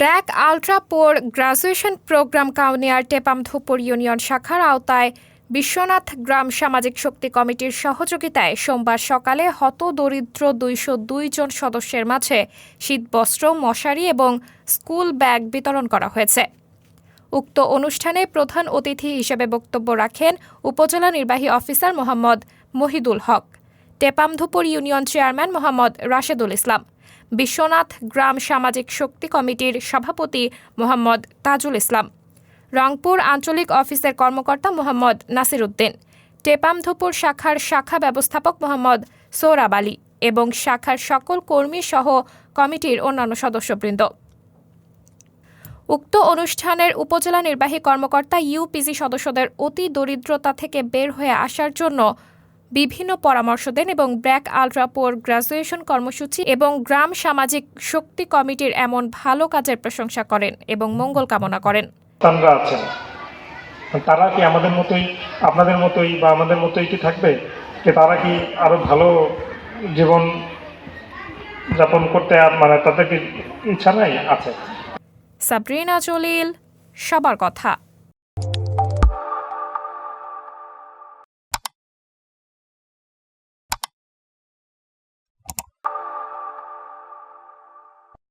BRAC ultra পোর graduation programme কাউনিয়ার Tepa Madhupur union শাখার আওতায় বিশ্বনাথ গ্রাম সামাজিক শক্তি কমিটির সহযোগিতায় সোমবার সকালে হতদরিদ্র ২০২ জন সদস্যের মাঝে শীতবস্ত্র, মশারি এবং স্কুল ব্যাগ বিতরণ করা হয়েছে। উক্ত অনুষ্ঠানে প্রধান অতিথি হিসেবে বক্তব্য রাখেন উপজেলা নির্বাহী অফিসার মোহাম্মদ মহিদুল হক, টেপামধুপুর ইউনিয়ন চেয়ারম্যান মোহাম্মদ রাশেদুল ইসলাম, বিশ্বনাথ গ্রাম সামাজিক শক্তি কমিটির সভাপতি মোহাম্মদ তাজুল ইসলাম, রংপুর আঞ্চলিক অফিসের কর্মকর্তা মোহাম্মদ নাসির উদ্দিন, টেপামধুপুর শাখার শাখা ব্যবস্থাপক মোহাম্মদ সোহরাব আলী এবং শাখার সকল কর্মী সহ কমিটির অন্যান্য সদস্যবৃন্দ। উক্ত অনুষ্ঠানের উপজেলা নির্বাহী কর্মকর্তা ইউপিজি সদস্যদের অতি দরিদ্রতা থেকে বের হয়ে আসার জন্য বিভিন্ন পরামর্শ দেন এবং ব্র্যাক আলট্রা পোর গ্রাজুয়েশন কর্মসূচি এবং গ্রাম সামাজিক শক্তি কমিটির এমন ভালো কাজের প্রশংসা করেন এবং মঙ্গল কামনা করেন। তারা কি আমাদের মতোই, আপনাদের মতোই বা আমাদের মতোই কি থাকবে, যে তারা কি আরো ভালো জীবন যাপন করতে মানে তাদের কি ইচ্ছা নাই আছে? সাবরিনা জলিল, সবার কথা।